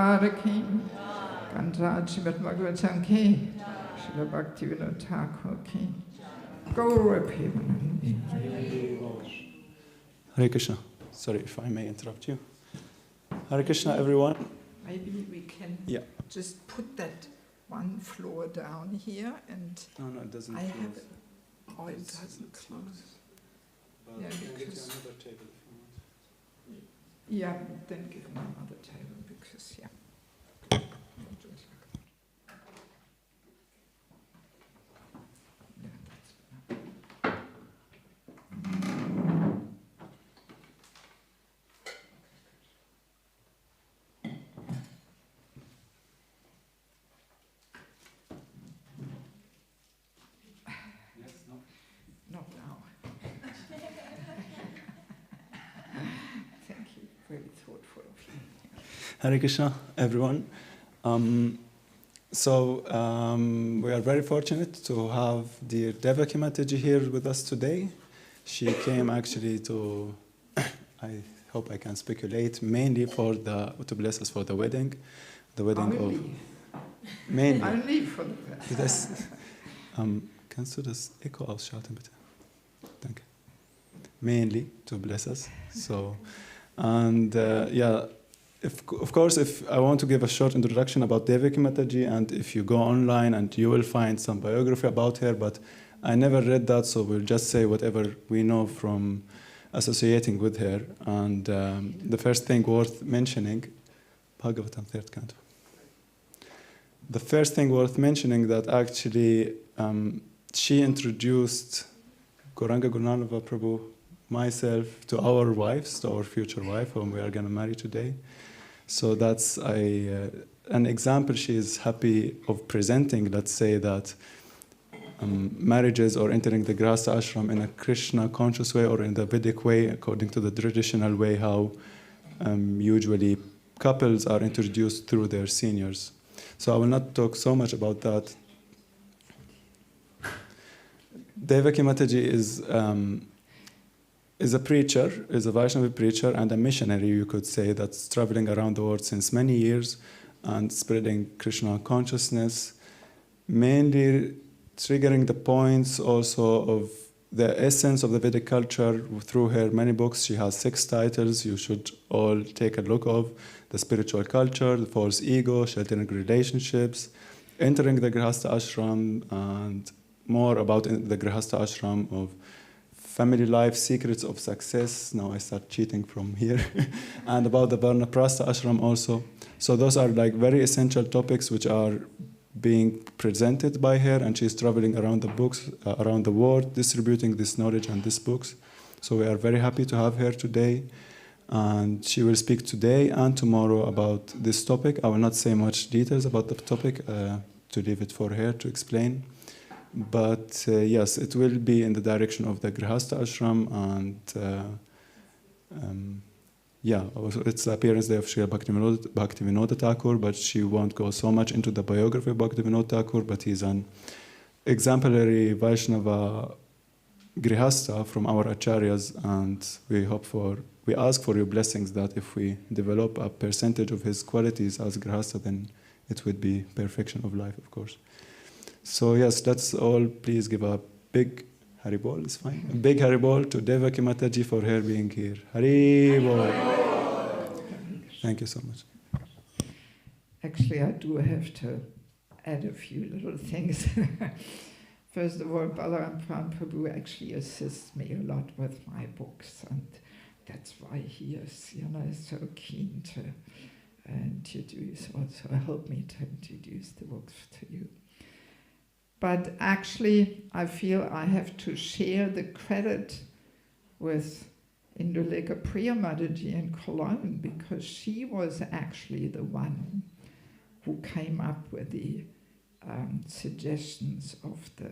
Śrīmad-Bhāgavatam ki, Śrīmad-Bhāgavatam ki, Srila Bhaktivinoda Thakur ki. Gaura Premanandi. Hare Krishna. Sorry if I may interrupt you. Hare Krishna, everyone. Maybe we can just put that one floor down here and... No, it doesn't close. Oh, it doesn't close. But yeah, because get you another table if you want. Yeah, then give me another table because, yeah. Not now. Thank you. Very thoughtful of you. Hare Krishna, everyone. We are very fortunate to have dear Devaki Mataji here with us today. She came actually to, I hope I can speculate, mainly to bless us for the wedding. The wedding Only. of... Mainly. Only for the wedding. Kannst du das Echo ausschalten, bitte? Danke. Mainly to bless us. So, and of course, if I want to give a short introduction about Devaki Mataji, and if you go online and you will find some biography about her, but I never read that, so we'll just say whatever we know from associating with her. And the first thing worth mentioning, Bhagavatam, third canto. The first thing worth mentioning that actually she introduced Gauranga Gurnanava Prabhu, myself, to our wives, to our future wife, whom we are going to marry today. So that's an example she is happy of presenting, let's say that marriages or entering the grihastha ashram in a Krishna conscious way or in the Vedic way, according to the traditional way, how usually couples are introduced through their seniors. So I will not talk so much about that. Devaki Mataji is a preacher, is a Vaishnava preacher and a missionary, you could say, that's traveling around the world since many years and spreading Krishna consciousness, mainly triggering the points also of the essence of the Vedic culture through her many books. She has 6 titles you should all take a look of: the spiritual culture, the false ego, sheltering relationships, entering the grihastha ashram, and more about the grihastha ashram of family life, secrets of success. Now I start cheating from here. And about the Varnaprastha ashram also. So those are like very essential topics which are being presented by her, and she's traveling around the books, around the world, distributing this knowledge and these books. So we are very happy to have her today. And she will speak today and tomorrow about this topic. I will not say much details about the topic, to leave it for her to explain. But yes, it will be in the direction of the grihastha ashram, and it's the appearance day of Srila Bhaktivinoda Thakur, but she won't go so much into the biography of Bhaktivinoda Thakur, but he's an exemplary Vaishnava grihastha from our acharyas, and we ask for your blessings that if we develop a percentage of his qualities as grihastha, then it would be perfection of life, of course. So yes, that's all. Please give a big Haribol, it's fine. A big Haribol to Devaki Mataji for her being here. Haribol. Thank you so much. Actually, I do have to add a few little things. First of all, Balaram Prabhu actually assists me a lot with my books, and that's why he is, so keen to introduce, also help me to introduce the books to you. But actually, I feel I have to share the credit with Indulekha Priya Mataji in Cologne, because she was actually the one who came up with the suggestions of the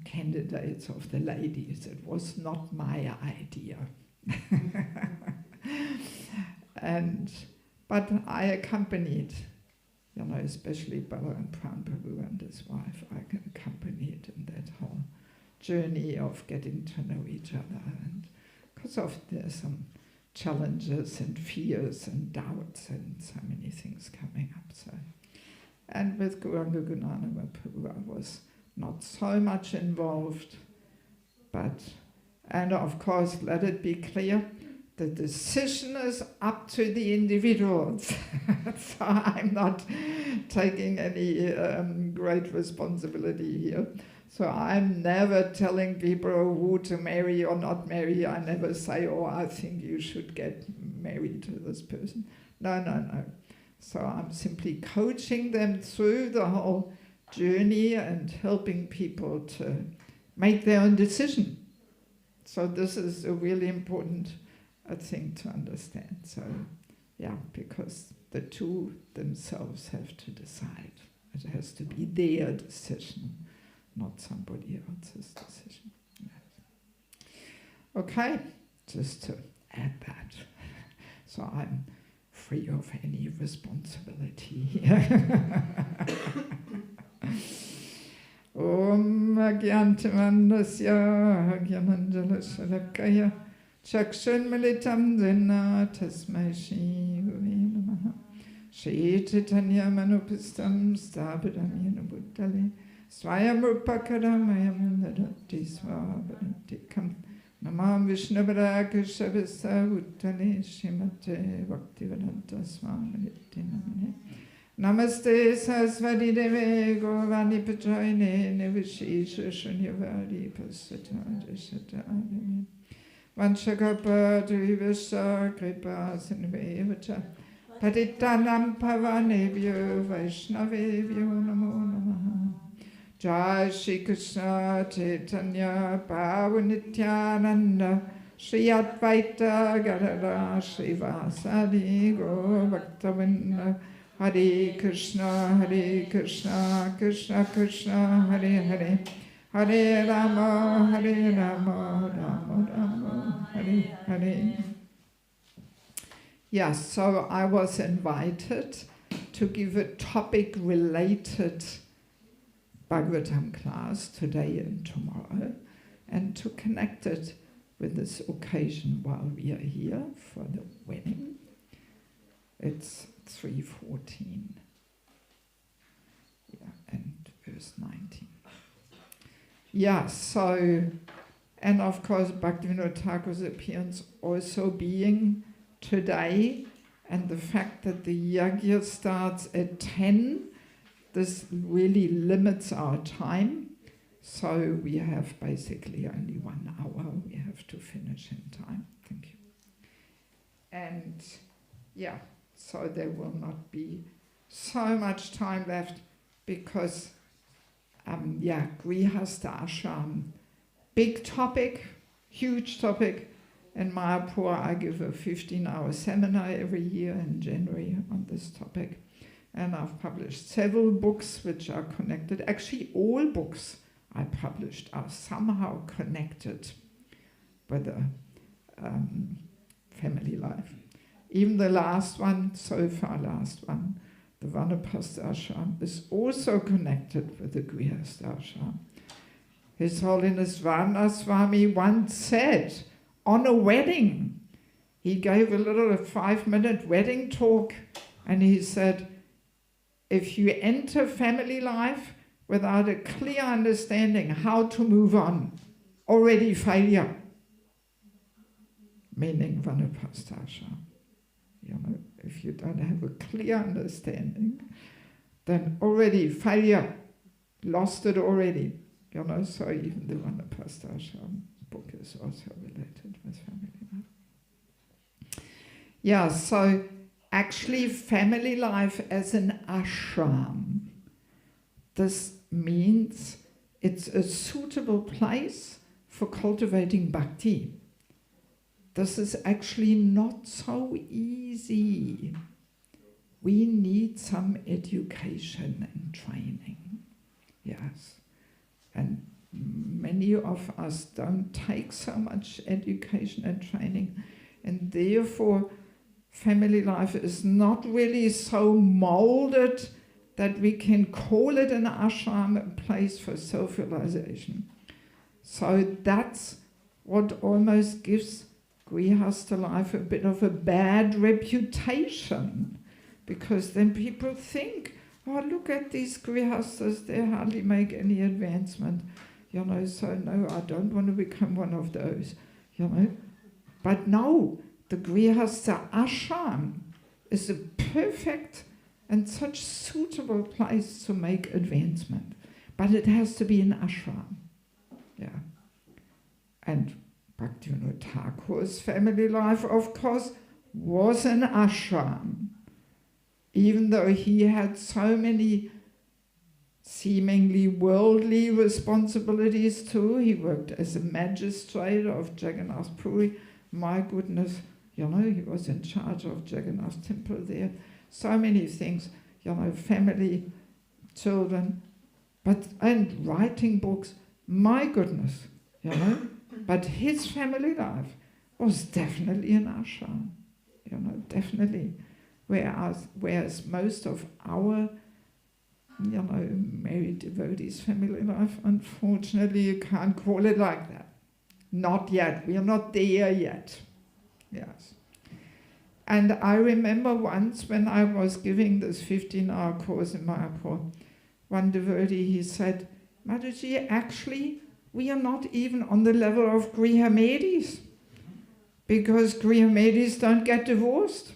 candidates of the ladies. It was not my idea. But I accompanied, especially Balaram Prabhu and his wife, I accompanied in that whole journey of getting to know each other. And because of there's some challenges and fears and doubts and so many things coming up. So And with Gauranga Gunanama Prabhu, I was not so much involved, and of course, let it be clear, the decision is up to the individuals. So I'm not taking any great responsibility here. So I'm never telling people who to marry or not marry. I never say, oh, I think you should get married to this person. No. So I'm simply coaching them through the whole journey and helping people to make their own decision. So this is a really important thing to understand. So, yeah, because the two themselves have to decide. It has to be their decision, not somebody else's decision. Yes. Okay, just to add that. So I'm free of any responsibility here. Om Agyantamandasya Agyanandalashalakaya Chakshun Militam Dena Tasmai Shri Gurve Namaha Shri Chaitanya Manupistam Stabhadam Yena Buddhale Swayam Rupakadamayam Nadati Swabhadantikam Namam Vishnubhara Keshavisa Buddhale Srimate Bhaktivedanta Swami Namane Namaste Saraswati Deve Govani Patrayane Nevishesha Shunyavadi Pasata Jasata Vanshakapa Drivasa Kripa Sinvevacha Patitanam Pavanebhyo Vaishnavebhyo Namo Namaha Jai Shri Krishna Chaitanya Pavanityananda Shri Advaita Gadadhara Shri Vasadi Gaur Bhaktavinda Hare Krishna, Krishna Krishna, Hare Hare, Hare Rama, Rama Rama, Hare Hare. Yes, so I was invited to give a topic-related Bhagavatam class today and tomorrow, and to connect it with this occasion while we are here for the wedding. It's 3:14, and verse 19. Yeah, so, and of course Bhaktivinoda Thakur's appearance also being today, and the fact that the yajna starts at 10, this really limits our time. So we have basically only 1 hour. We have to finish in time. Thank you. And yeah, so there will not be so much time left because, grihastha ashram, big topic, huge topic. In Mayapur, I give a 15-hour seminar every year in January on this topic. And I've published several books which are connected. Actually, all books I published are somehow connected with the family life. Even the last one, so far last one, the Vanapasta Ashram, is also connected with the Grihastha Ashram. His Holiness Varna Swami once said, on a wedding, he gave a little 5-minute wedding talk, and he said, if you enter family life without a clear understanding how to move on, already failure. Meaning Vanapasta Ashram. You know, if you don't have a clear understanding, then already failure, lost it already. You know, so even the Vanapasta Ashram book is also related with family life. Yeah, so actually family life as an ashram. This means it's a suitable place for cultivating bhakti. This is actually not so easy. We need some education and training. Yes. And many of us don't take so much education and training, and therefore family life is not really so molded that we can call it an ashram, a place for self-realization. So that's what almost gives grihastha life a bit of a bad reputation, because then people think, oh, look at these grihasthas, they hardly make any advancement, you know, so no, I don't want to become one of those, you know. But no, the grihastha ashram is a perfect and such suitable place to make advancement. But it has to be an ashram. Yeah. And Bhaktivinoda Thakur's family life, of course, was an ashram. Even though he had so many seemingly worldly responsibilities too, he worked as a magistrate of Jagannath Puri. My goodness, you know, he was in charge of Jagannath temple there. So many things, you know, family, children, and writing books, my goodness, you know. But his family life was definitely an ashram, you know, definitely. Whereas most of our, you know, married devotees' family life, unfortunately, you can't call it like that. Not yet. We are not there yet. Yes. And I remember once when I was giving this 15-hour course in Mayapur, one devotee, he said, Mataji, actually, we are not even on the level of grihamedis, because grihamedis don't get divorced.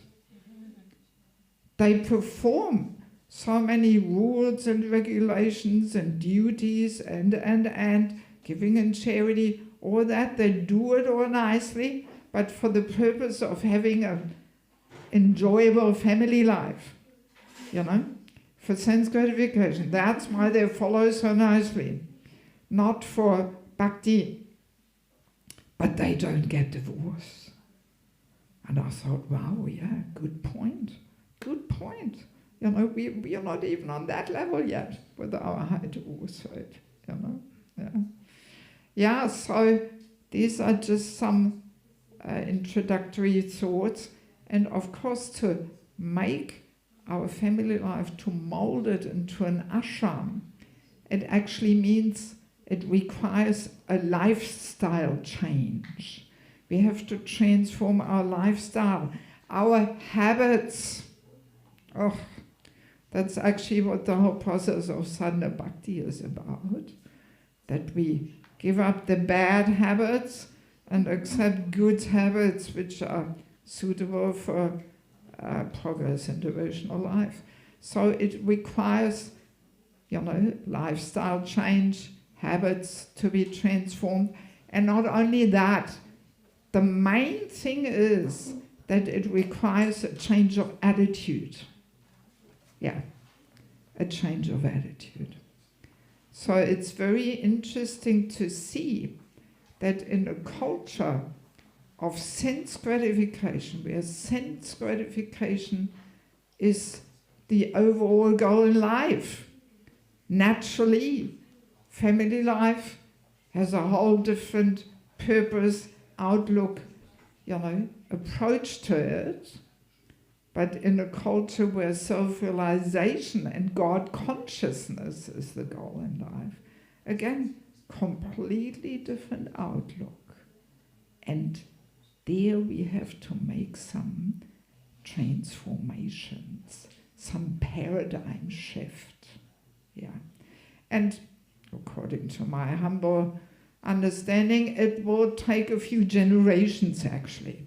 They perform so many rules and regulations and duties and giving in charity, all that. They do it all nicely, but for the purpose of having an enjoyable family life, you know, for sense gratification. That's why they follow so nicely, not for bhakti. But they don't get divorced. And I thought, wow, yeah, good point. Good point. You know, we are not even on that level yet with our high divorce rate, you know. Yeah. Yeah, so these are just some introductory thoughts. And of course, to make our family life, to mold it into an ashram, it actually means it requires a lifestyle change. We have to transform our lifestyle, our habits. Oh, that's actually what the whole process of sadhana bhakti is about. That we give up the bad habits and accept good habits which are suitable for progress in devotional life. So it requires, you know, lifestyle change, habits to be transformed. And not only that, the main thing is that it requires a change of attitude. Yeah, a change of attitude. So it's very interesting to see that in a culture of sense gratification, where sense gratification is the overall goal in life, naturally, family life has a whole different purpose, outlook, you know, approach to it. But in a culture where self-realization and God consciousness is the goal in life, again, completely different outlook. And there we have to make some transformations, some paradigm shift. Yeah. And according to my humble understanding, it will take a few generations actually.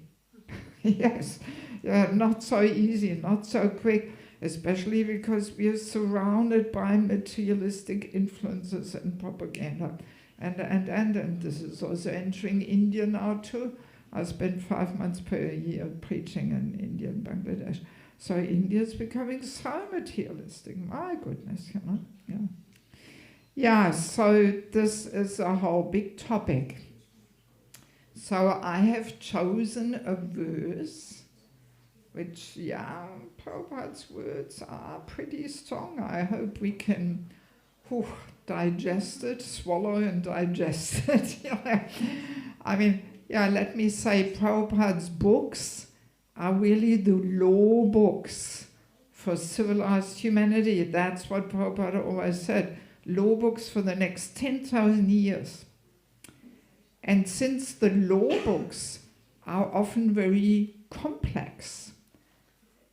Yes. Yeah, not so easy, not so quick, especially because we are surrounded by materialistic influences and propaganda. And this is also entering India now too. I spent 5 months per year preaching in India and Bangladesh. So India is becoming so materialistic, my goodness, you know. Yeah. Yeah, so this is a whole big topic. So I have chosen a verse which, yeah, Prabhupada's words are pretty strong. I hope we can digest it, swallow and digest it. I mean, yeah, let me say Prabhupada's books are really the law books for civilized humanity. That's what Prabhupada always said. Law books for the next 10,000 years. And since the law books are often very complex,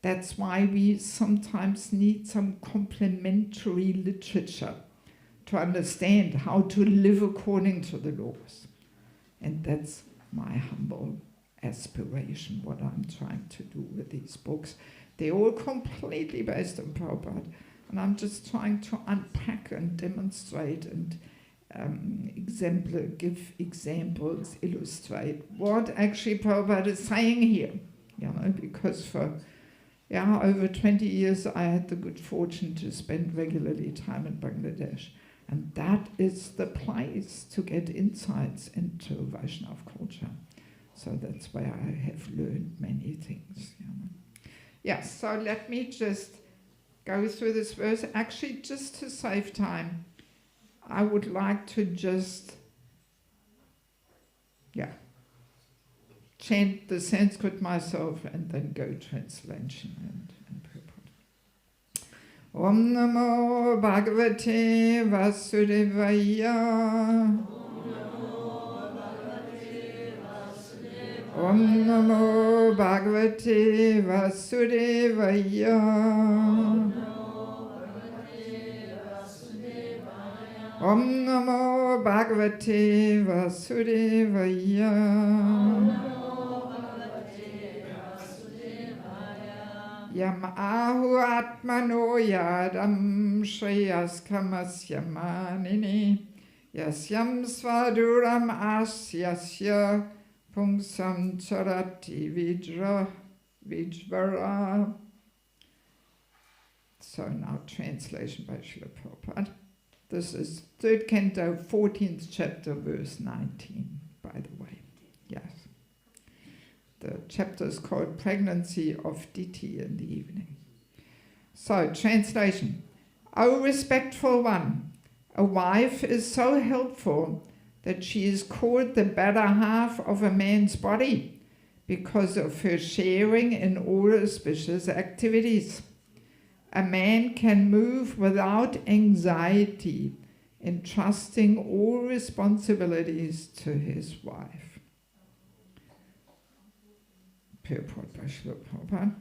That's why we sometimes need some complementary literature to understand how to live according to the laws. And that's my humble aspiration, what I'm trying to do with these books. They're all completely based on Prabhupada. And I'm just trying to unpack and demonstrate and give examples, illustrate what actually Prabhupada is saying here. You know, because for over 20 years I had the good fortune to spend regularly time in Bangladesh. And that is the place to get insights into Vaishnava culture. So that's where I have learned many things. You know. Yes, so let me just go through this verse. Actually, just to save time, I would like to just, chant the Sanskrit myself and then go translation and purport. Om Namo Bhagavate Vasudevaya. Om Namo Bhagavate Vasudevaya. Om Namo Bhagavate Vasudevaya. Yam ahu atmano yadam shreyas kamasya manini yasyam svaduram asyasya pungsam charati vijvara. So now translation by Srila Prabhupada. This is 3rd Canto, 14th chapter, verse 19, by the way. Yes. The chapter is called Pregnancy of Diti in the Evening. So, translation. O respectful one, a wife is so helpful that she is called the better half of a man's body because of her sharing in all auspicious activities. A man can move without anxiety, entrusting all responsibilities to his wife. Purport by Srila Prabhupada.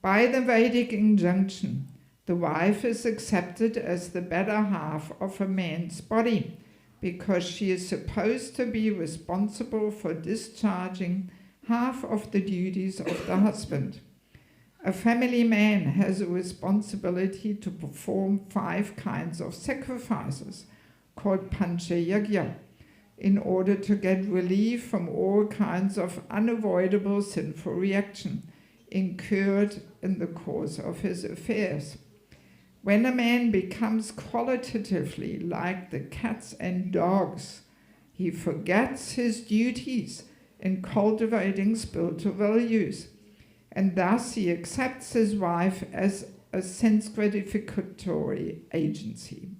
By the Vedic injunction, the wife is accepted as the better half of a man's body because she is supposed to be responsible for discharging half of the duties of the husband. A family man has a responsibility to perform 5 kinds of sacrifices, called Pancha Yajna, in order to get relief from all kinds of unavoidable sinful reaction incurred in the course of his affairs. When a man becomes qualitatively like the cats and dogs, he forgets his duties in cultivating spiritual values, and thus he accepts his wife as a sense gratificatory agency.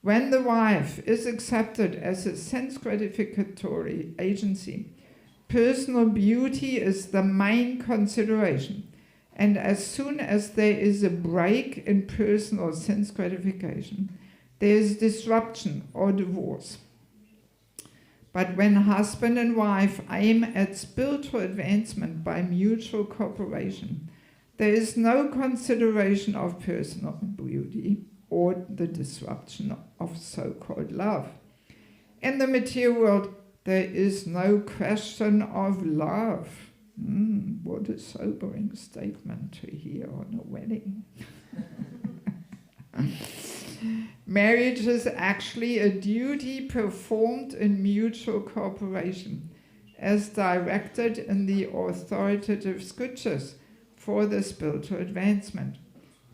When the wife is accepted as a sense gratificatory agency, personal beauty is the main consideration, and as soon as there is a break in personal sense gratification, there is disruption or divorce. But when husband and wife aim at spiritual advancement by mutual cooperation, there is no consideration of personal beauty or the disruption of so-called love. In the material world, there is no question of love. What a sobering statement to hear on a wedding. Marriage is actually a duty performed in mutual cooperation, as directed in the authoritative scriptures for the spiritual advancement.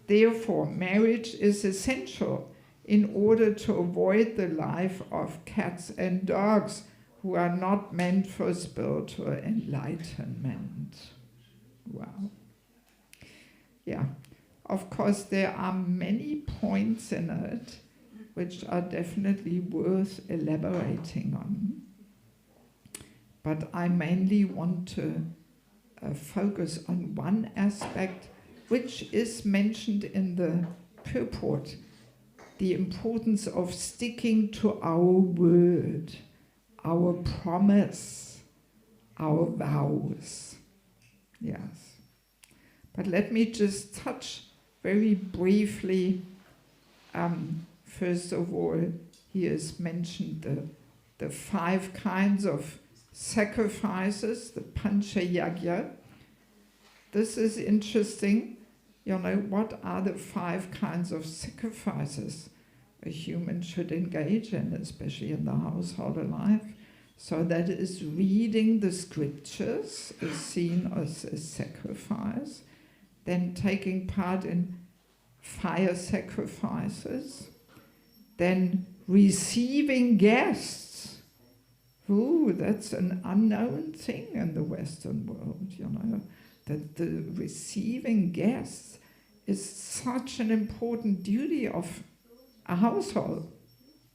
Therefore, marriage is essential in order to avoid the life of cats and dogs who are not meant for spiritual enlightenment. Wow. Yeah. Of course, there are many points in it which are definitely worth elaborating on. But I mainly want to focus on one aspect which is mentioned in the purport, the importance of sticking to our word, our promise, our vows. Yes. But let me just touch very briefly. First of all, he has mentioned the 5 kinds of sacrifices, the Pancha Yajna. This is interesting. You know, what are the 5 kinds of sacrifices a human should engage in, especially in the household life? So that is reading the scriptures is seen as a sacrifice, then taking part in fire sacrifices, then receiving guests. Ooh, that's an unknown thing in the Western world, you know, that the receiving guests is such an important duty of a household.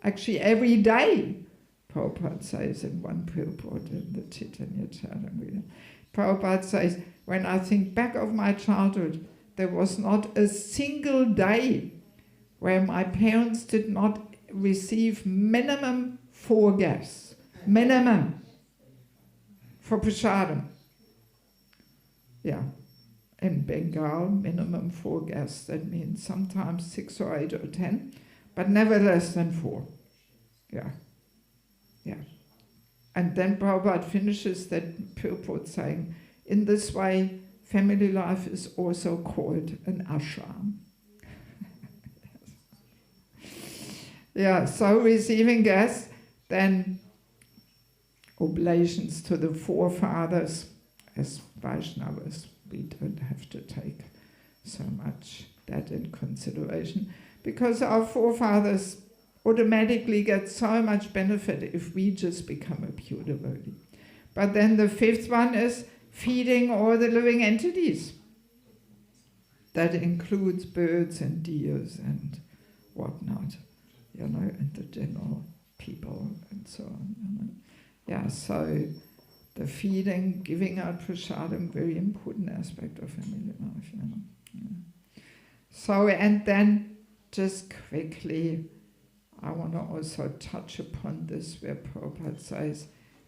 Actually, every day, Prabhupada says in one purport in the Chaitanya Charitamrita, Prabhupada says, when I think back of my childhood, there was not a single day where my parents did not receive minimum 4 guests. Minimum. For prasadam. Yeah. In Bengal, minimum 4 guests. That means sometimes 6 or 8 or 10, but never less than 4. Yeah. Yeah. And then Prabhupada finishes that purport saying, in this way, family life is also called an ashram. Yeah, so receiving guests, then oblations to the forefathers. As Vaishnavas, we don't have to take so much that in consideration, because our forefathers automatically get so much benefit if we just become a pure devotee. But then the 5th one is feeding all the living entities. That includes birds and deers and whatnot, you know, and the general people and so on. You know. Yeah, so the feeding, giving out prasadam, very important aspect of family life, you know. Yeah. So, and then just quickly, I want to also touch upon this where Prabhupada says,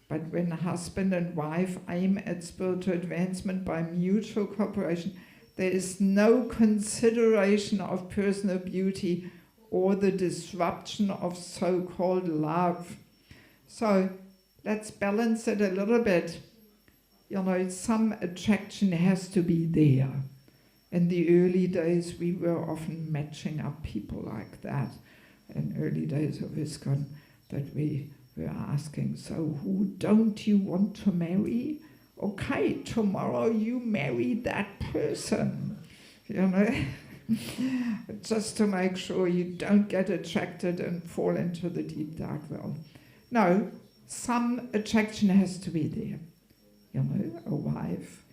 but when husband and wife aim at spiritual advancement by mutual cooperation, there is no consideration of personal beauty or the disruption of so-called love. So let's balance it a little bit. You know, some attraction has to be there. In the early days, we were often matching up people like that. In early days of ISKCON, that we were asking, so who don't you want to marry? Okay, tomorrow you marry that person, you know, just to make sure you don't get attracted and fall into the deep dark well. No, some attraction has to be there. You know, a wife,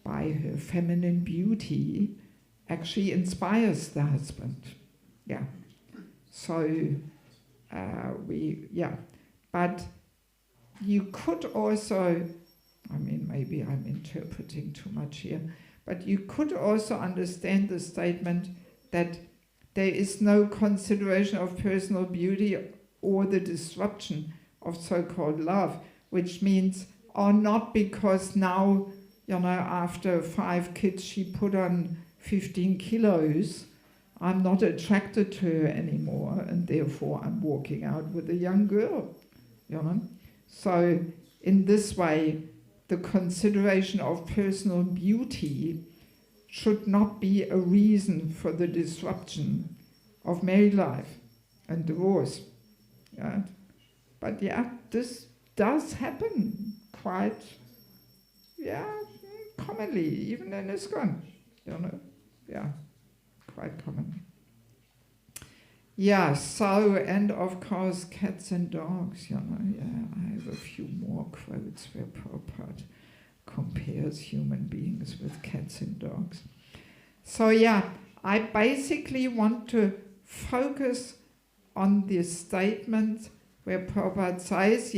by her feminine beauty, actually inspires the husband. Yeah, so but you could also, I mean, maybe I'm interpreting too much here, but you could also understand the statement that there is no consideration of personal beauty or the disruption of so-called love, which means, or not because now, you know, after 5 kids she put on 15 kilos, I'm not attracted to her anymore, and therefore I'm walking out with a young girl, you know. So in this way, the consideration of personal beauty should not be a reason for the disruption of married life and divorce. Yeah. But yeah, this does happen quite, commonly, even in ISKCON, you know, quite common. Yeah, so, and of course, cats and dogs, you know, I have a few more quotes where Prabhupada compares human beings with cats and dogs. So I basically want to focus on this statement where Prabhupada says,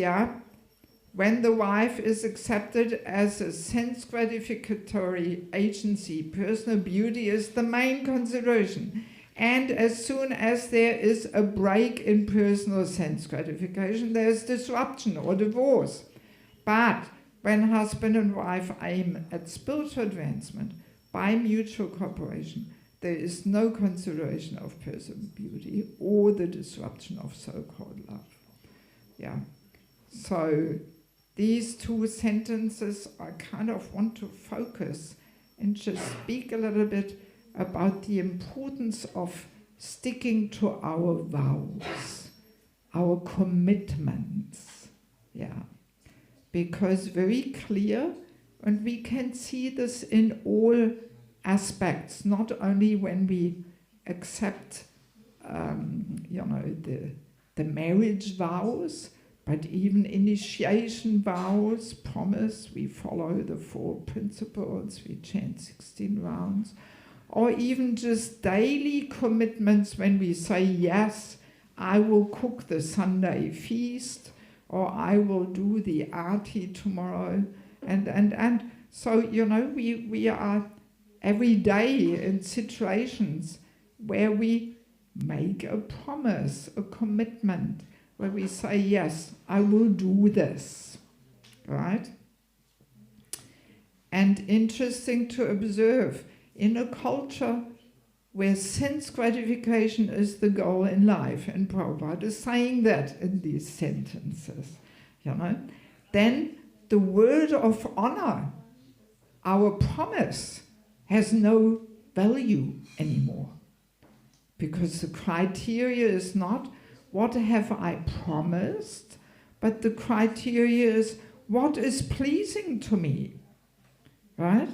when the wife is accepted as a sense gratificatory agency, personal beauty is the main consideration. And as soon as there is a break in personal sense gratification, there is disruption or divorce. But when husband and wife aim at spiritual advancement by mutual cooperation, there is no consideration of personal beauty or the disruption of so-called love. Yeah. So these two sentences I kind of want to focus and just speak a little bit about the importance of sticking to our vows, our commitments. Yeah. Because very clear, and we can see this in all aspects, not only when we accept the marriage vows, but even initiation vows, promise, we follow the 4 principles, we chant 16 rounds, or even just daily commitments when we say, yes, I will cook the Sunday feast, or I will do the arti tomorrow, and so, we are every day in situations where we make a promise, a commitment, where we say, yes, I will do this, right? And interesting to observe, in a culture where sense gratification is the goal in life, and Prabhupada is saying that in these sentences, then the word of honor, our promise, has no value anymore. Because the criteria is not what have I promised, but the criteria is what is pleasing to me, right?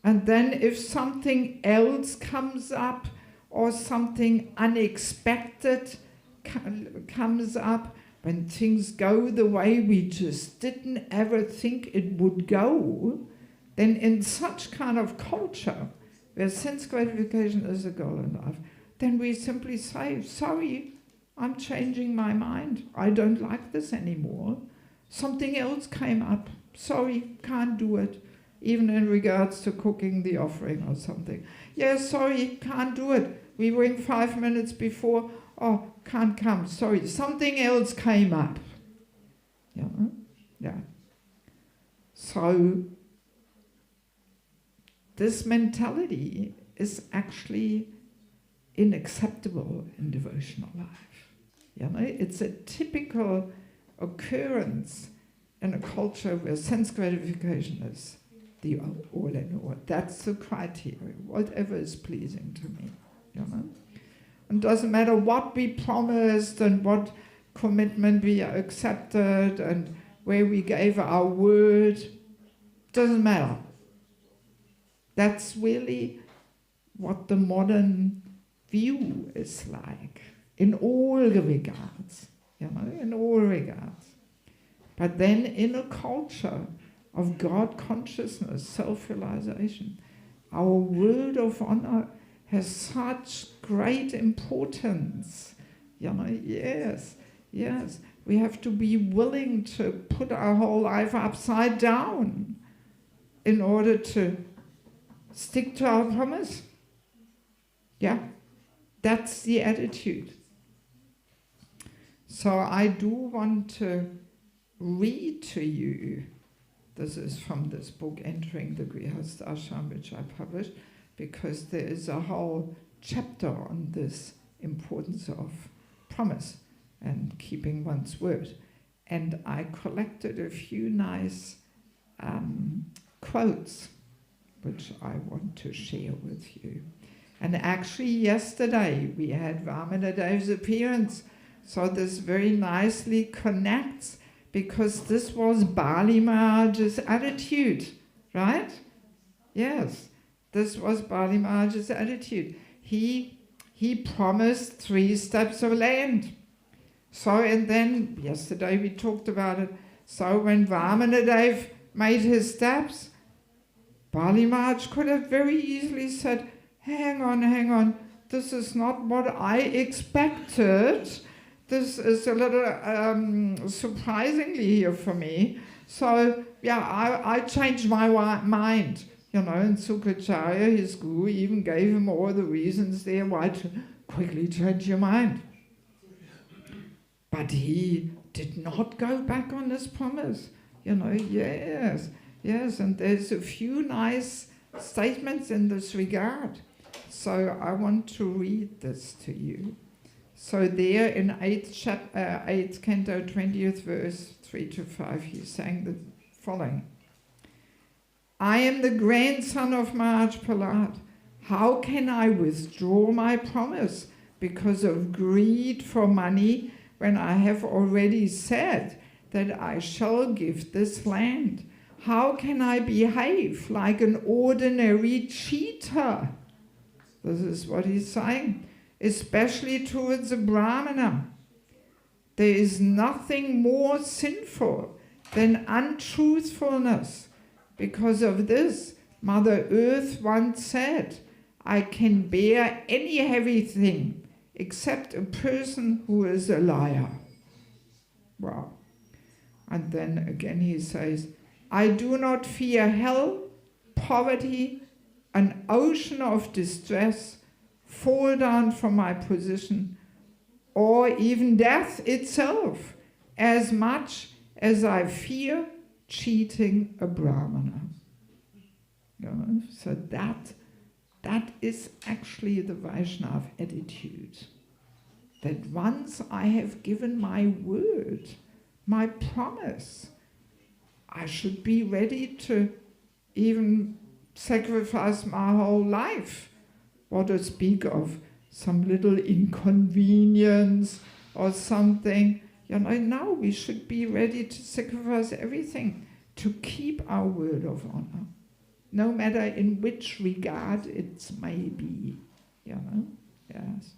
And then if something else comes up or something unexpected comes up, when things go the way we just didn't ever think it would go, then in such kind of culture, where sense gratification is a goal in life, then we simply say, sorry, I'm changing my mind. I don't like this anymore. Something else came up. Sorry, can't do it. Even in regards to cooking the offering or something. Yeah, sorry, can't do it. We bring 5 minutes before. Oh, can't come. Sorry, something else came up. Yeah. So this mentality is actually unacceptable in devotional life. It's a typical occurrence in a culture where sense gratification is the all in all. That's the criteria, whatever is pleasing to me. And doesn't matter what we promised and what commitment we accepted and where we gave our word, doesn't matter. That's really what the modern view is like, in all regards, in all regards. But then in a culture of God consciousness, self-realization, our word of honor has such great importance. Yes. We have to be willing to put our whole life upside down in order to stick to our promise. Yeah, that's the attitude. So I do want to read to you, this is from this book, Entering the Grihastha Ashram, which I published, because there is a whole chapter on this importance of promise and keeping one's word. And I collected a few nice quotes, which I want to share with you. And actually yesterday we had Vamanadev's appearance, so this very nicely connects, because this was Bali Maharaj's attitude, right? Yes, this was Bali Maharaj's attitude. He promised 3 steps of land. So, and then, yesterday we talked about it, so when Vamanadev made his steps, Bali Maharaj could have very easily said, hang on, this is not what I expected. This is a little surprisingly here for me. So, yeah, I changed my mind. And Sukacharya, his guru, even gave him all the reasons there why to quickly change your mind. But he did not go back on his promise. Yes, and there's a few nice statements in this regard. So I want to read this to you. So there in 8th Canto, 20th verse, 3-5, he sang the following. I am the grandson of Maharaj Prahlad. How can I withdraw my promise because of greed for money when I have already said that I shall give this land? How can I behave like an ordinary cheater? This is what he's saying, especially towards a Brahmana. There is nothing more sinful than untruthfulness. Because of this, Mother Earth once said, I can bear any heavy thing except a person who is a liar. Wow. And then again he says, I do not fear hell, poverty, an ocean of distress, fall down from my position, or even death itself, as much as I fear cheating a Brahmana. So that is actually the Vaishnava attitude. That once I have given my word, my promise, I should be ready to even sacrifice my whole life. Or to speak of some little inconvenience or something. Now we should be ready to sacrifice everything to keep our word of honor, no matter in which regard it may be. Yes.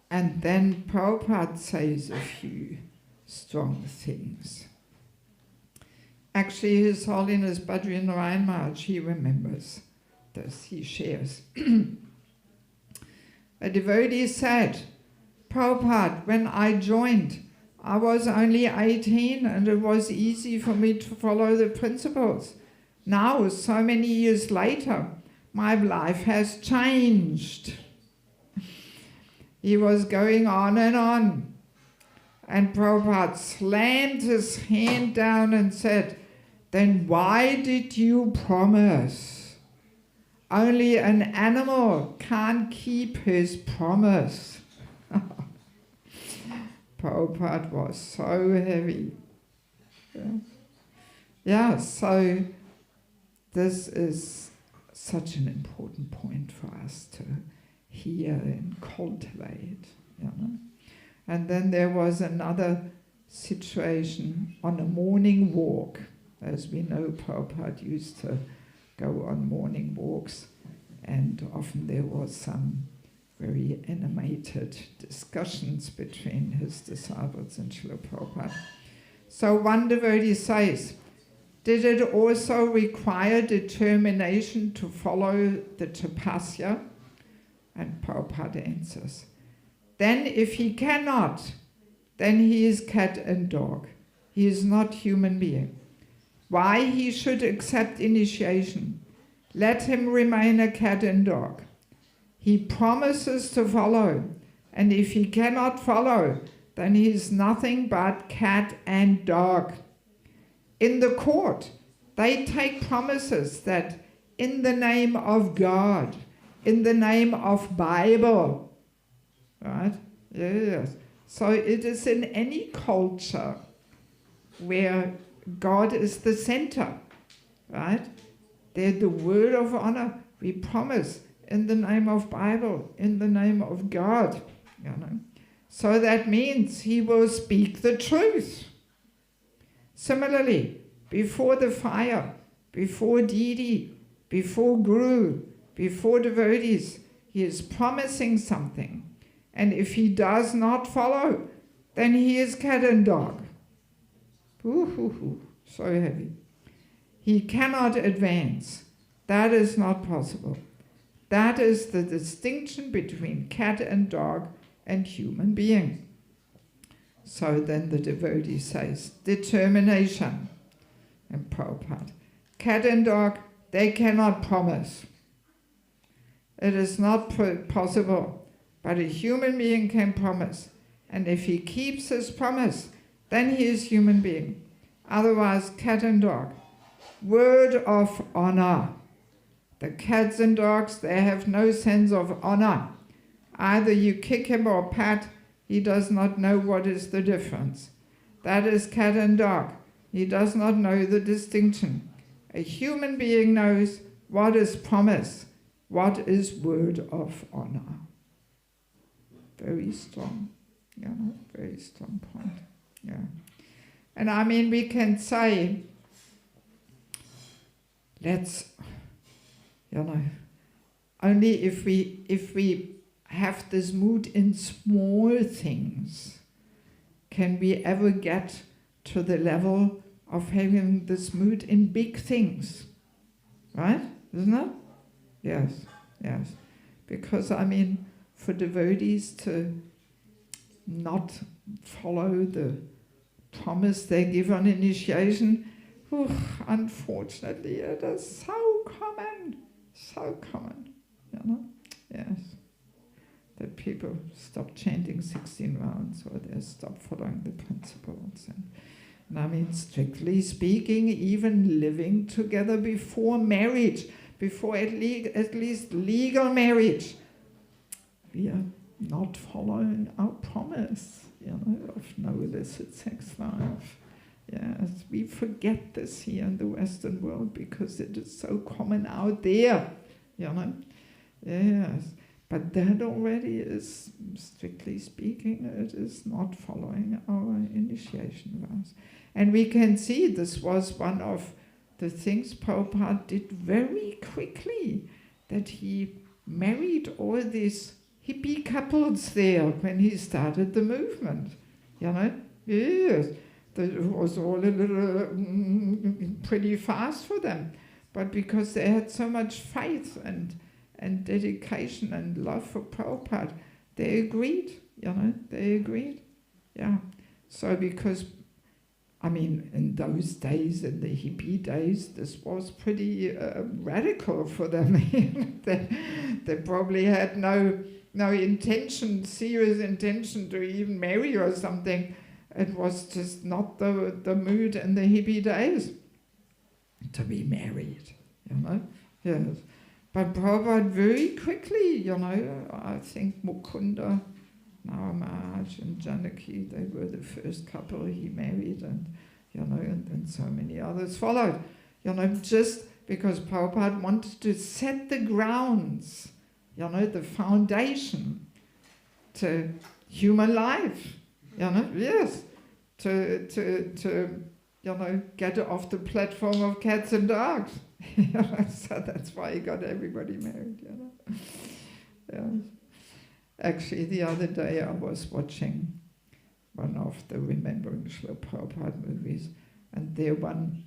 And then Prabhupada says a few strong things. Actually, His Holiness Badrinath Maharaj, he remembers this, he shares. A devotee said, Prabhupada, when I joined, I was only 18 and it was easy for me to follow the principles. Now, so many years later, my life has changed. He was going on. And Prabhupada slammed his hand down and said, then why did you promise? Only an animal can't keep his promise. Prabhupada was so heavy. So this is such an important point for us to hear and cultivate. And then there was another situation on a morning walk. As we know, Prabhupada used to go on morning walks, and often there was some very animated discussions between his disciples and Srila Prabhupada. So one devotee says, did it also require determination to follow the tapasya? And Prabhupada answers, then if he cannot, then he is cat and dog. He is not human being. Why he should accept initiation? Let him remain a cat and dog. He promises to follow, and if he cannot follow, then he is nothing but cat and dog. In the court, they take promises that in the name of God, in the name of Bible, right? Yes. So it is in any culture where God is the center, right? They're the word of honor. We promise in the name of Bible, in the name of God, So that means he will speak the truth. Similarly, before the fire, before deity, before Guru, before devotees, he is promising something. And if he does not follow, then he is cat and dog. So heavy. He cannot advance. That is not possible. That is the distinction between cat and dog and human being. So then the devotee says, determination. And Prabhupada, cat and dog, they cannot promise. It is not possible, but a human being can promise. And if he keeps his promise, then he is human being. Otherwise, cat and dog. Word of honor. The cats and dogs, they have no sense of honor. Either you kick him or pat, he does not know what is the difference. That is cat and dog. He does not know the distinction. A human being knows what is promise, what is word of honor. Very strong, very strong point. Yeah. And I mean, we can say, let's, only if we have this mood in small things, can we ever get to the level of having this mood in big things. Right? Isn't it? Yes, yes. Because, I mean, for devotees to not follow the promise they give on initiation, unfortunately, it is so common, yes. That people stop chanting 16 rounds or they stop following the principles. And I mean, strictly speaking, even living together before marriage, before at least legal marriage, we are not following our promise, of no illicit sex life. Yes, we forget this here in the Western world because it is so common out there, Yes, but that already is, strictly speaking, it is not following our initiation vows. And we can see this was one of the things Prabhupada did very quickly, that he married all these hippie couples there when he started the movement. Yes, it was all a little pretty fast for them. But because they had so much faith and dedication and love for Prabhupada, they agreed, they agreed. Yeah. So because, I mean, in those days, in the hippie days, this was pretty radical for them. They probably had no intention, serious intention to even marry or something. It was just not the mood in the hippie days to be married, Yes. But Prabhupada very quickly, I think Mukunda, Maharaj and Janaki, they were the first couple he married, and and so many others followed. Just because Prabhupada wanted to set the grounds, the foundation to human life, yes, to get off the platform of cats and dogs. So that's why he got everybody married, Yeah. Actually, the other day I was watching one of the Remembering Srila Prabhupada movies, and there one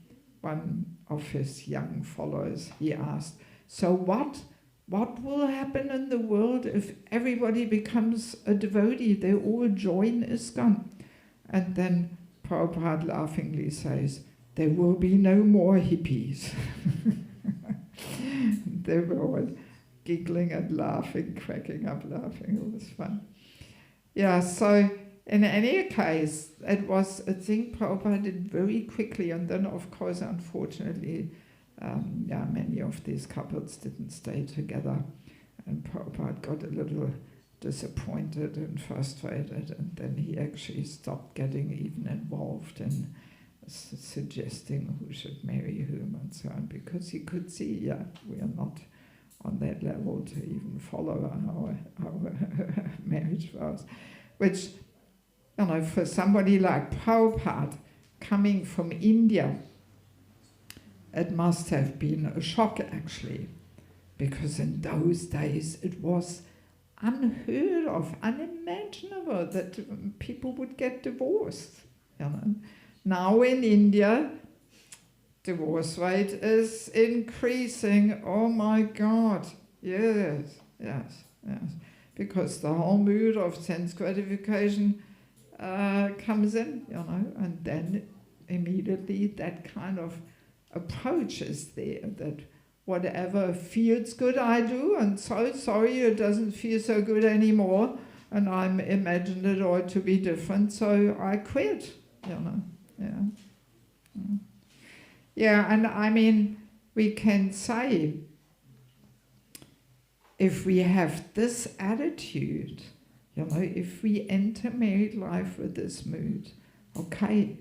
of his young followers, he asked, so what will happen in the world if everybody becomes a devotee? They all join ISKCON. And then Prabhupada laughingly says, there will be no more hippies. They were all giggling and laughing, cracking up laughing. It was fun. Yeah, so in any case, it was a thing Prabhupada did very quickly. And then, of course, unfortunately, many of these couples didn't stay together. And Prabhupada got a little disappointed and frustrated. And then he actually stopped getting even involved in suggesting who should marry whom and so on, because he could see, we are not on that level to even follow our marriage vows. Which, for somebody like Prabhupada, coming from India, it must have been a shock, actually, because in those days it was unheard of, unimaginable that people would get divorced, Now in India, divorce rate is increasing. Oh my God. Yes. Because the whole mood of sense gratification comes in, and then immediately that kind of approach is there, that whatever feels good I do, and so sorry it doesn't feel so good anymore, and I imagined it all to be different, so I quit. you know. Yeah. Mm. Yeah, and I mean, we can say, if we have this attitude, you know, if we enter married life with this mood, okay,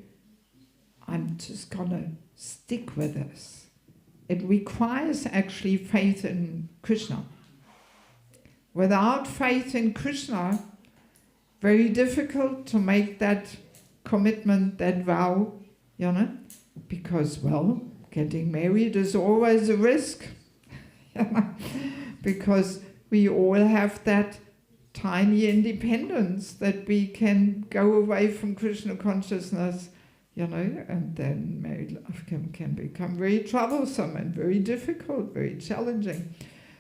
I'm just gonna stick with this. It requires actually faith in Krishna. Without faith in Krishna, very difficult to make that commitment, that vow, you know, because, well, getting married is always a risk, because we all have that tiny independence that we can go away from Krishna consciousness, you know, and then married life can become very troublesome and very difficult, very challenging.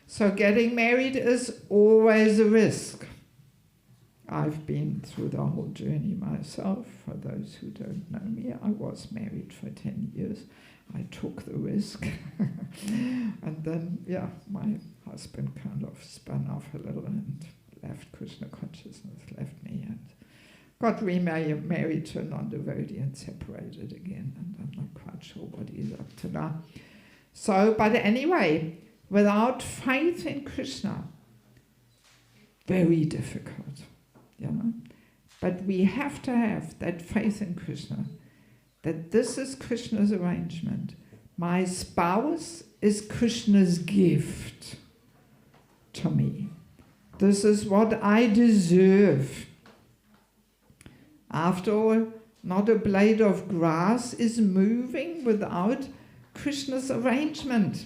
So getting married is always a risk. I've been through the whole journey myself. For those who don't know me, I was married for 10 years. I took the risk. And then, yeah, my husband kind of spun off a little and left Krishna consciousness, left me, and got remarried to a non-devotee and separated again. And I'm not quite sure what he's up to now. So, but anyway, without faith in Krishna, very difficult, you know. But we have to have that faith in Krishna, that this is Krishna's arrangement. My spouse is Krishna's gift to me. This is what I deserve. After all, not a blade of grass is moving without Krishna's arrangement.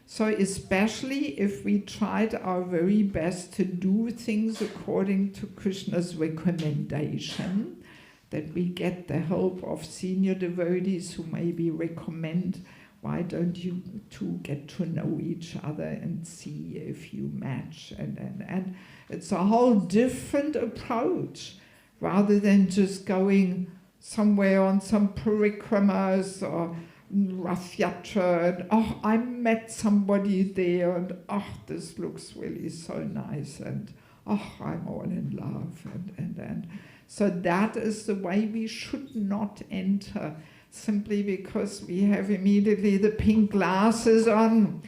So especially if we tried our very best to do things according to Krishna's recommendation, that we get the help of senior devotees who maybe recommend, why don't you two get to know each other and see if you match? And it's a whole different approach, rather than just going somewhere on some parikramas or Rath Yatra, and oh, I met somebody there, and oh, this looks really so nice, and oh, I'm all in love, and so that is the way we should not enter, simply because we have immediately the pink glasses on.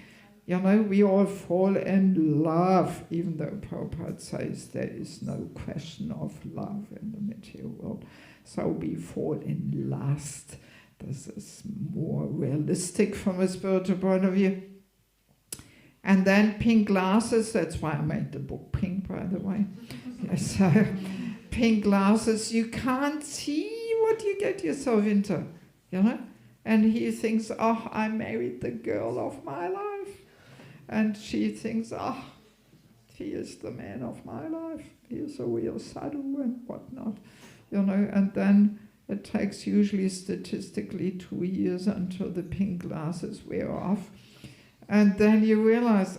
You know, we all fall in love, even though Prabhupada says there is no question of love in the material world. So we fall in lust. This is more realistic from a spiritual point of view. And then pink glasses, that's why I made the book pink, by the way. Yes, pink glasses, you can't see what you get yourself into, you know? And he thinks, oh, I married the girl of my life. And she thinks, oh, he is the man of my life. He is a real sadhu and whatnot, you know? And then it takes usually statistically 2 years until the pink glasses wear off. And then you realize,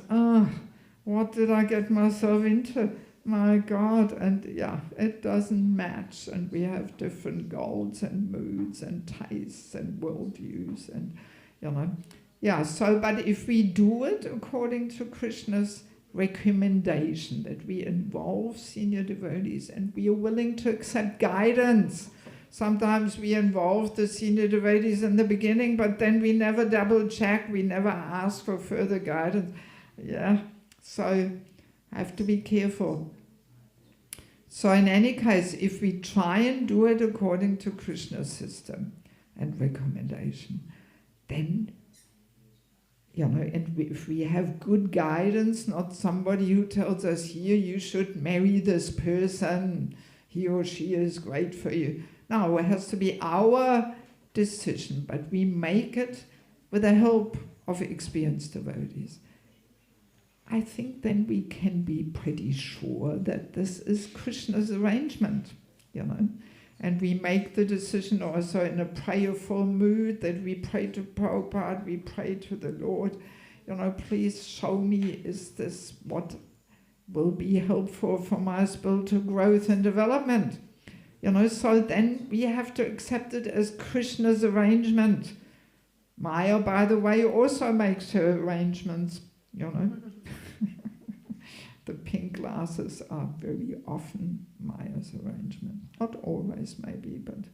what did I get myself into? My God. And yeah, it doesn't match. And we have different goals and moods and tastes and worldviews and, you know. Yeah, so, but if we do it according to Krishna's recommendation, that we involve senior devotees and we are willing to accept guidance. Sometimes we involve the senior devotees in the beginning, but then we never double check, we never ask for further guidance. Yeah, so I have to be careful. So in any case, if we try and do it according to Krishna's system and recommendation, then, you know, and if we have good guidance, not somebody who tells us, here, you should marry this person, he or she is great for you. No, it has to be our decision, but we make it with the help of experienced devotees. I think then we can be pretty sure that this is Krishna's arrangement, you know. And we make the decision also in a prayerful mood, that we pray to Prabhupada, we pray to the Lord, you know, please show me, is this what will be helpful for my spiritual growth and development? You know, so then we have to accept it as Krishna's arrangement. Maya, by the way, also makes her arrangements, you know. The pink glasses are very often Maya's arrangement. Not always, maybe, but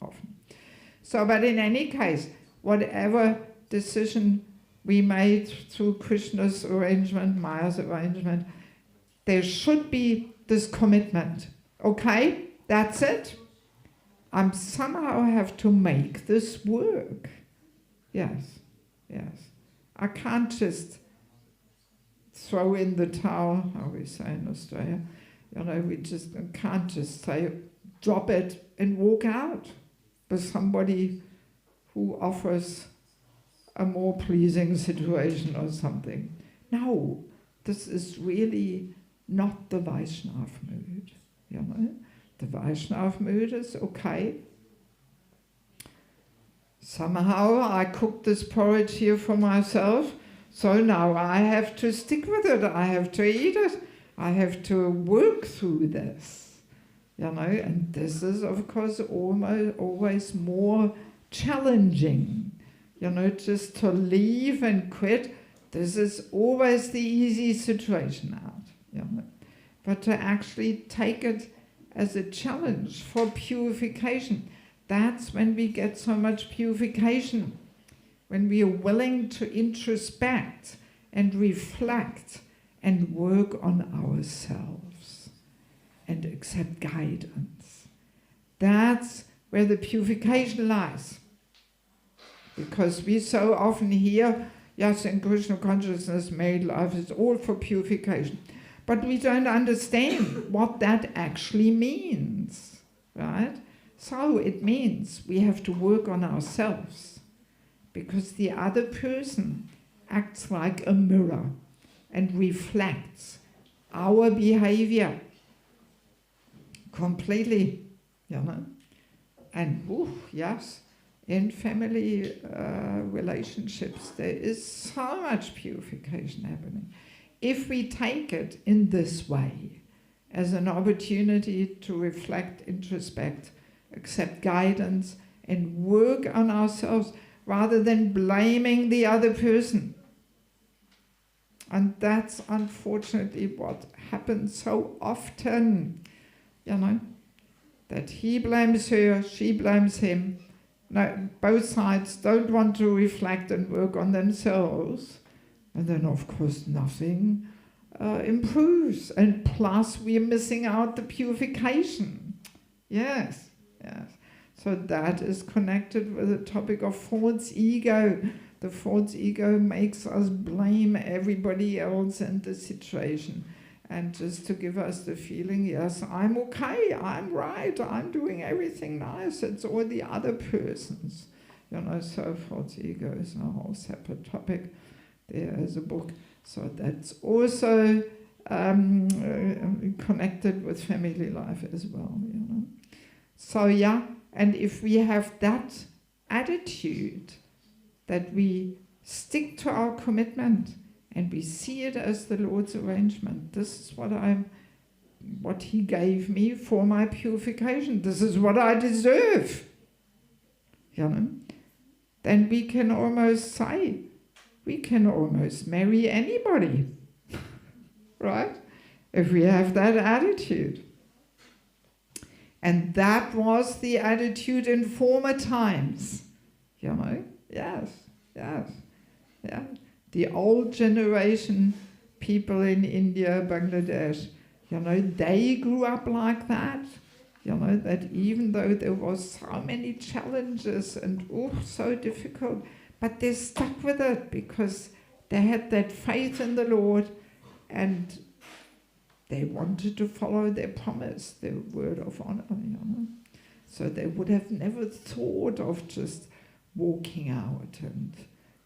often. So, but in any case, whatever decision we made through Krishna's arrangement, Maya's arrangement, there should be this commitment. Okay, that's it. I somehow have to make this work. Yes, yes. I can't just throw in the towel, how we say in Australia. You know, we just can't just say, drop it and walk out with somebody who offers a more pleasing situation or something. No, this is really not the Vaishnava mood. You know, the Vaishnava mood is okay. Somehow I cooked this porridge here for myself, so now I have to stick with it. I have to eat it. I have to work through this. You know, and this is of course always more challenging. You know, just to leave and quit, this is always the easy situation out. You know, but to actually take it as a challenge for purification, that's when we get so much purification. When we are willing to introspect and reflect and work on ourselves and accept guidance. That's where the purification lies. Because we so often hear, yes, in Krishna consciousness, made life is all for purification. But we don't understand what that actually means, right? So it means we have to work on ourselves, because the other person acts like a mirror and reflects our behavior completely, you know. And yes, in family relationships there is so much purification happening. If we take it in this way, as an opportunity to reflect, introspect, accept guidance, and work on ourselves, rather than blaming the other person. And that's unfortunately what happens so often, you know, that he blames her, she blames him. No, both sides don't want to reflect and work on themselves. And then, of course, nothing improves. And plus, we're missing out the purification. Yes, yes. So that is connected with the topic of false ego. The false ego makes us blame everybody else in the situation. And just to give us the feeling, yes, I'm okay, I'm right, I'm doing everything nice, it's all the other persons. You know, so false ego is a whole separate topic. There is a book. So that's also connected with family life as well, you know. So yeah, and if we have that attitude, that we stick to our commitment and we see it as the Lord's arrangement, this is what He gave me for my purification, this is what I deserve, you know, then we can almost say, we can almost marry anybody, right? If we have that attitude. And that was the attitude in former times, you know? Yes, yes, yeah. The old generation people in India, Bangladesh, you know, they grew up like that, you know, that even though there was so many challenges and so difficult, but they stuck with it because they had that faith in the Lord and they wanted to follow their promise, their word of honor, you know. So they would have never thought of just walking out and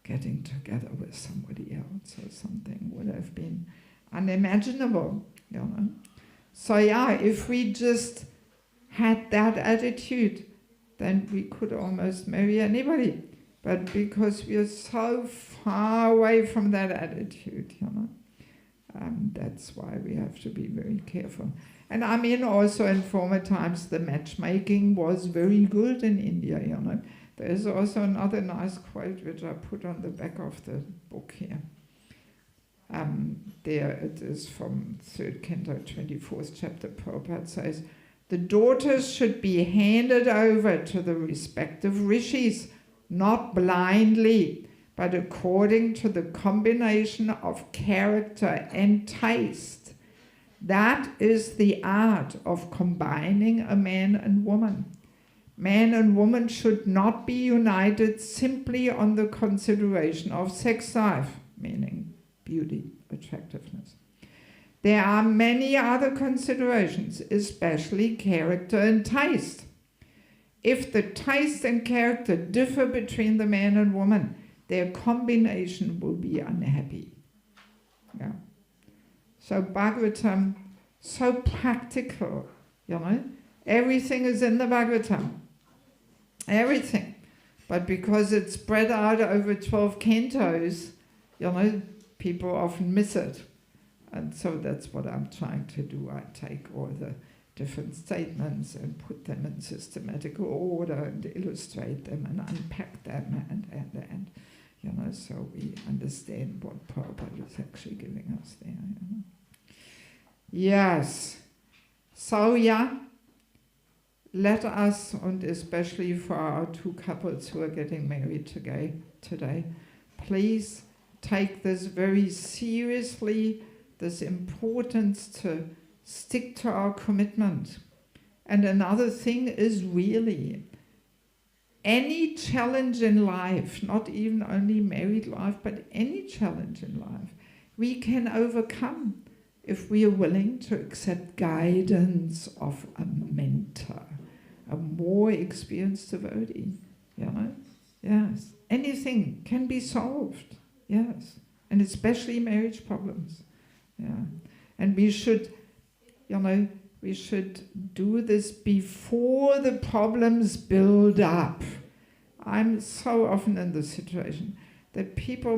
getting together with somebody else or something. Would have been unimaginable, you know. So yeah, if we just had that attitude, then we could almost marry anybody. But because we are so far away from that attitude, you know, that's why we have to be very careful. And I mean, also in former times, the matchmaking was very good in India, you know. There's also another nice quote which I put on the back of the book here. There it is from 3rd Canto, 24th chapter. Prabhupada says, The daughters should be handed over to the respective rishis, not blindly, but according to the combination of character and taste. That is the art of combining a man and woman. Man and woman should not be united simply on the consideration of sex life, meaning beauty, attractiveness. There are many other considerations, especially character and taste. If the taste and character differ between the man and woman, their combination will be unhappy. Yeah. So Bhagavatam, so practical, you know. Everything is in the Bhagavatam. Everything. But because it's spread out over 12 cantos, you know, people often miss it. And so that's what I'm trying to do. I take all the different statements and put them in systematical order and illustrate them and unpack them and you know, so we understand what Prabhupada is actually giving us there. You know? Yes. So yeah, let us, and especially for our two couples who are getting married today, please take this very seriously, this importance to stick to our commitment. And another thing is really, any challenge in life, not even only married life, but any challenge in life, we can overcome if we are willing to accept guidance of a mentor, a more experienced devotee, you know? Yes. Anything can be solved, yes. And especially marriage problems, yeah. And we should, you know, we should do this before the problems build up. I'm so often in the situation that people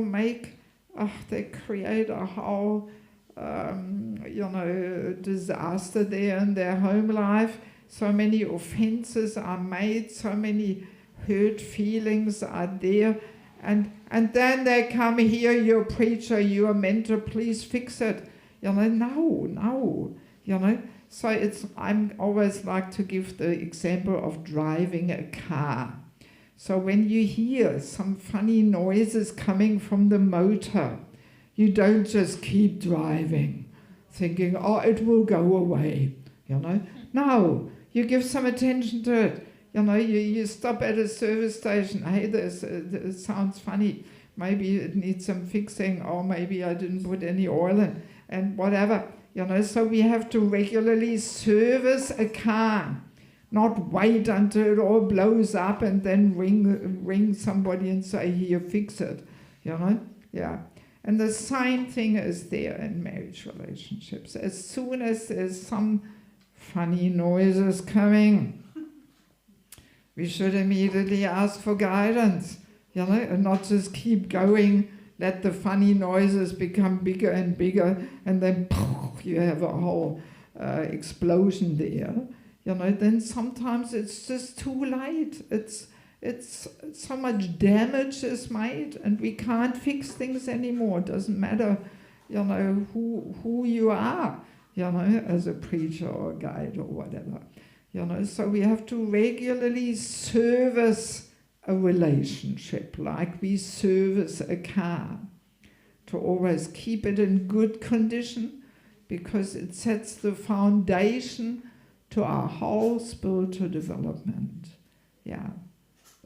they create a whole, you know, disaster there in their home life. So many offenses are made, so many hurt feelings are there. And then they come here, you're a preacher, you're a mentor, please fix it. You know, no, you know. So I'm always like to give the example of driving a car. So when you hear some funny noises coming from the motor, you don't just keep driving, thinking, oh, it will go away, you know. No, you give some attention to it. You know, you stop at a service station. Hey, it sounds funny. Maybe it needs some fixing, or maybe I didn't put any oil in, and whatever. You know, so we have to regularly service a car, not wait until it all blows up and then ring somebody and say, here, fix it. You know, yeah. And the same thing is there in marriage relationships. As soon as there's some funny noises coming, we should immediately ask for guidance, you know, and not just keep going, let the funny noises become bigger and bigger, and then you have a whole explosion there. You know, then sometimes it's just too late. It's so much damage is made, and we can't fix things anymore. It doesn't matter, you know, who you are, you know, as a preacher or a guide or whatever. You know, so we have to regularly service a relationship like we service a car, to always keep it in good condition, because it sets the foundation to our whole spiritual development. Yeah,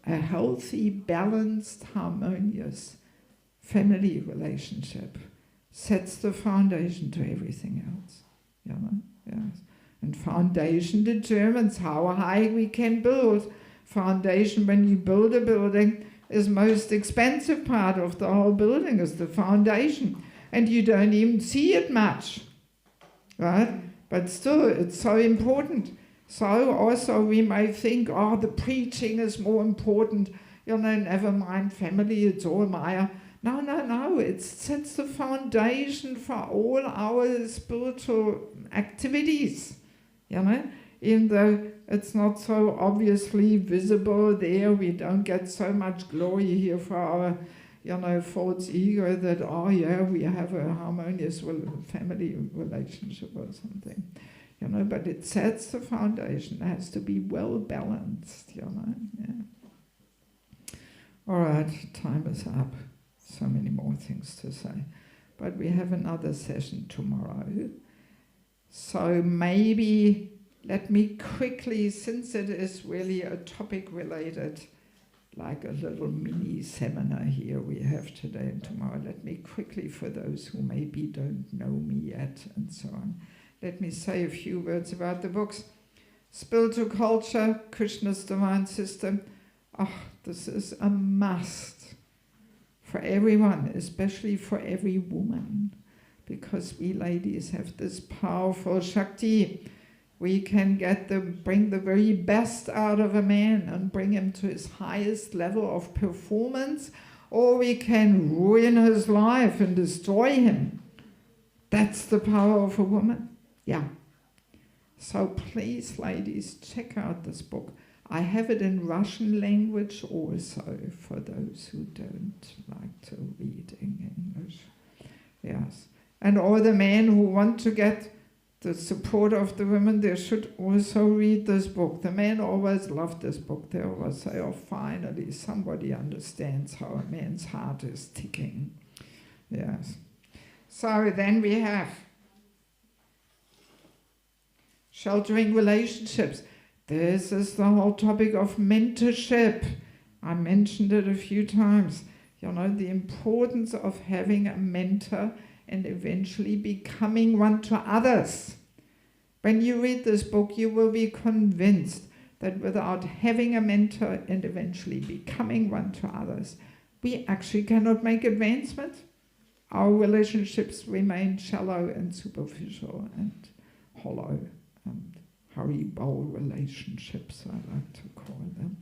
a healthy, balanced, harmonious family relationship sets the foundation to everything else. You know, yes. And foundation determines how high we can build. Foundation, when you build a building, is most expensive part of the whole building, is the foundation. And you don't even see it much, right? But still, it's so important. So also we may think, oh, the preaching is more important. You know, never mind family, it's all Maya. No, it sets the foundation for all our spiritual activities, you know, even though it's not so obviously visible there. We don't get so much glory here for our, you know, false ego that, oh yeah, we have a harmonious family relationship or something. you know, but it sets the foundation. It has to be well balanced, you know. Yeah. All right, time is up. So many more things to say. But we have another session tomorrow. So maybe let me quickly, since it is really a topic related, like a little mini seminar here we have today and tomorrow, let me quickly, for those who maybe don't know me yet and so on, let me say a few words about the books. Spiritual Culture, Krishna's Divine System. Oh, this is a must for everyone, especially for every woman, because we ladies have this powerful Shakti. We can bring the very best out of a man and bring him to his highest level of performance, or we can ruin his life and destroy him. That's the power of a woman. Yeah. So please, ladies, check out this book. I have it in Russian language also, for those who don't like to read in English. Yes. And all the men who want to get the support of the women, they should also read this book. The men always love this book. They always say, oh, finally, somebody understands how a man's heart is ticking. Yes. So then we have sheltering relationships. This is the whole topic of mentorship. I mentioned it a few times. You know, the importance of having a mentor and eventually becoming one to others. When you read this book, you will be convinced that without having a mentor and eventually becoming one to others, we actually cannot make advancement. Our relationships remain shallow and superficial and hollow and Haribol relationships, I like to call them.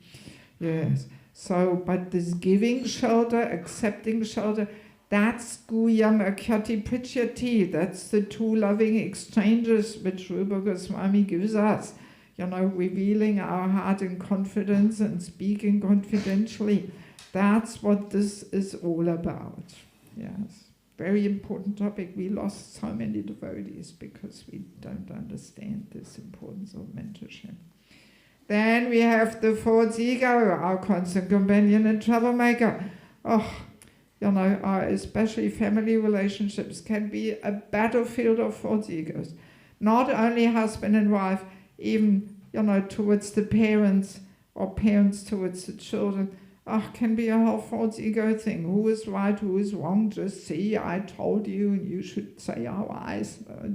Yes. So, but this giving shelter, accepting shelter, that's Guyam Akyati Prichyati. That's the two loving exchanges which Rupa Goswami gives us. You know, revealing our heart in confidence and speaking confidentially. That's what this is all about. Yes. Very important topic. We lost so many devotees because we don't understand this importance of mentorship. Then we have the false ego, our constant companion and troublemaker. Oh, you know, especially family relationships can be a battlefield of false egos. Not only husband and wife, even, you know, towards the parents or parents towards the children. Can be a whole false ego thing. Who is right, who is wrong? Just see, I told you, and you should say how I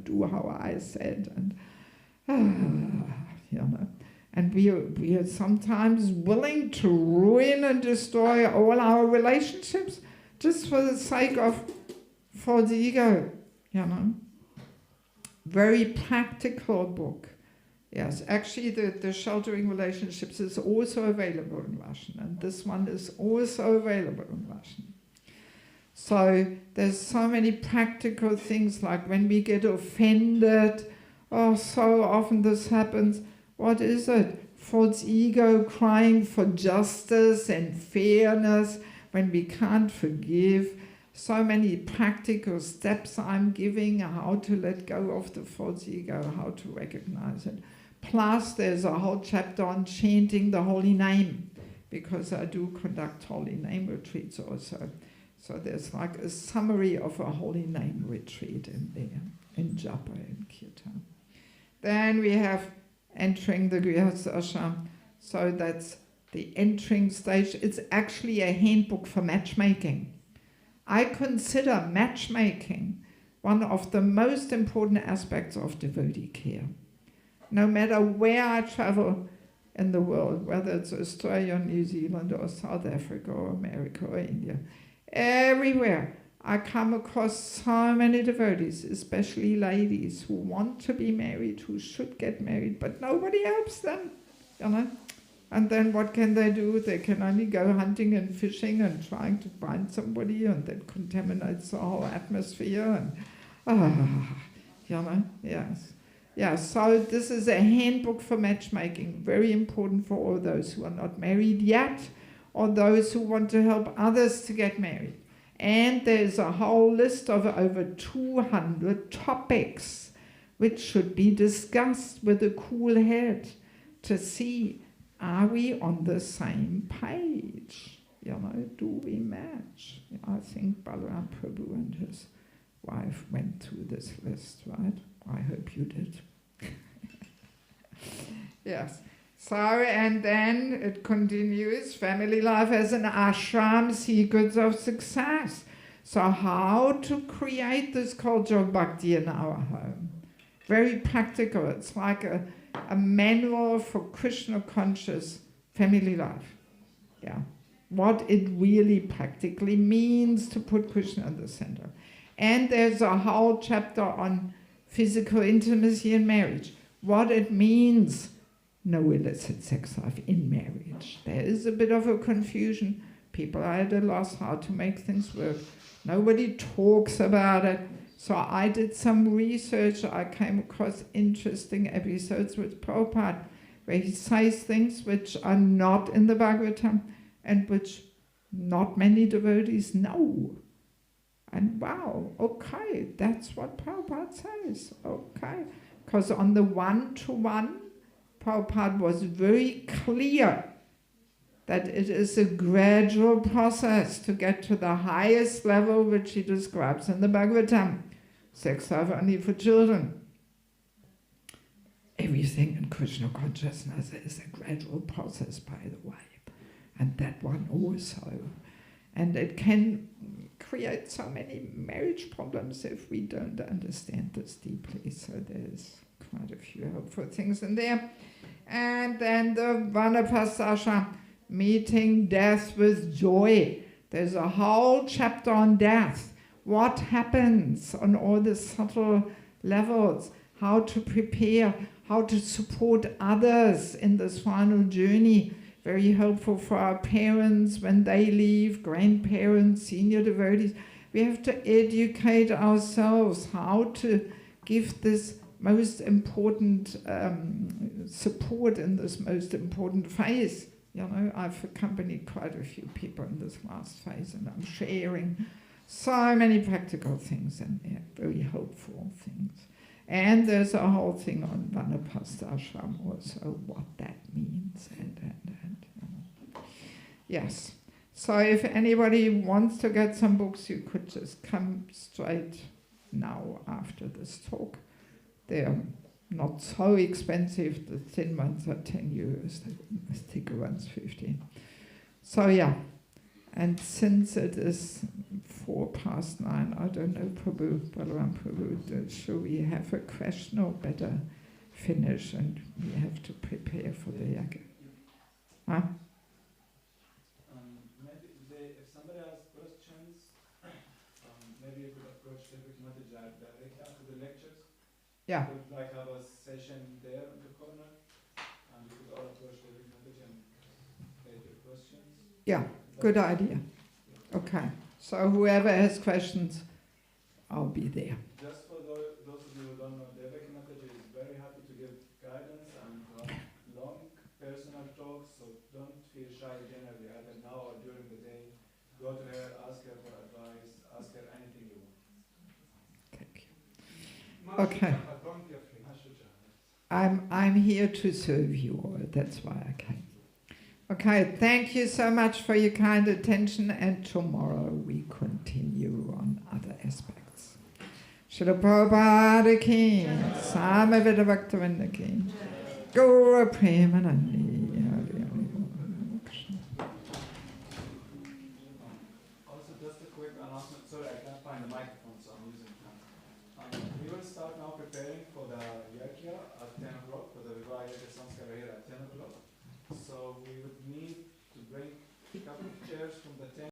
do how I said, and you know. And we are sometimes willing to ruin and destroy all our relationships just for the sake of false ego, you know. Very practical book. Yes, actually the sheltering relationships is also available in Russian, and this one is also available in Russian. So there's so many practical things, like when we get offended, so often this happens. What is it? False ego crying for justice and fairness when we can't forgive. So many practical steps I'm giving, how to let go of the false ego, how to recognize it. Plus, there's a whole chapter on chanting the holy name, because I do conduct holy name retreats also. So there's like a summary of a holy name retreat in there, in Japa and Kirtan. Then we have entering the grihastha ashram. So that's the entering stage. It's actually a handbook for matchmaking. I consider matchmaking one of the most important aspects of devotee care. No matter where I travel in the world, whether it's Australia, New Zealand, or South Africa, or America, or India, everywhere I come across so many devotees, especially ladies who want to be married, who should get married, but nobody helps them, you know. And then what can they do? They can only go hunting and fishing and trying to find somebody, and that contaminates the whole atmosphere. And you know, yes. Yeah, so this is a handbook for matchmaking, very important for all those who are not married yet, or those who want to help others to get married. And there's a whole list of over 200 topics which should be discussed with a cool head to see, are we on the same page? Do we match? I think Balaram Prabhu and his wife went through this list, right? I hope you did. Yes. So, and then it continues, family life as an ashram, secrets of success. So how to create this culture of bhakti in our home. Very practical. It's like a manual for Krishna conscious family life. Yeah. What it really practically means to put Krishna in the center. And there's a whole chapter on physical intimacy in marriage. What it means, no illicit sex life in marriage. There is a bit of a confusion. People are at a loss how to make things work. Nobody talks about it. So I did some research. I came across interesting episodes with Prabhupada where he says things which are not in the Bhagavatam and which not many devotees know. And wow, okay, that's what Prabhupada says, okay. Because on the one-to-one, Prabhupada was very clear that it is a gradual process to get to the highest level which he describes in the Bhagavatam. Sex life only for children. Everything in Krishna consciousness is a gradual process, by the way. And that one also. And it can create so many marriage problems if we don't understand this deeply. So there's quite a few helpful things in there. And then the Vanapasasha, meeting death with joy. There's a whole chapter on death. What happens on all the subtle levels, how to prepare, how to support others in this final journey. Very helpful for our parents when they leave, grandparents, senior devotees. We have to educate ourselves how to give this most important support in this most important phase. I've accompanied quite a few people in this last phase, and I'm sharing so many practical things in there, very helpful things. And there's a whole thing on Vanapasashram also, what that means, and. Yes. So if anybody wants to get some books, you could just come straight now after this talk. They're not so expensive. The thin ones are 10 euros, the thicker ones 15. So yeah. And since it is 9:04, I don't know, Prabhu, Balaram Prabhu, should we have a question or better finish and we have to prepare for the yajna? Huh? Maybe if somebody has questions, maybe you could approach Devaki Mataji directly after the lectures. Yeah. We could have a session there in the corner, and you could all approach Devaki Mataji and make your questions. Yeah. Good idea. Okay. So whoever has questions, I'll be there. Just for those of you who don't know, Devaki Mataji is very happy to give guidance and long personal talks, so don't feel shy generally, either now or during the day. Go to her, ask her for advice, ask her anything you want. Thank you. Okay. I'm here to serve you all. That's why I came. Okay, thank you so much for your kind attention, and tomorrow we continue on other aspects. Srila Prabhupada ki, Samaveda Bhaktivinoda ki, Gaura Premanandi. Also, just a quick announcement. Sorry, I can't find the microphone, so I'm using it. We will start now preparing for the yajna at 10 o'clock, for the Jeden Samstag here at 10 o'clock. So we would need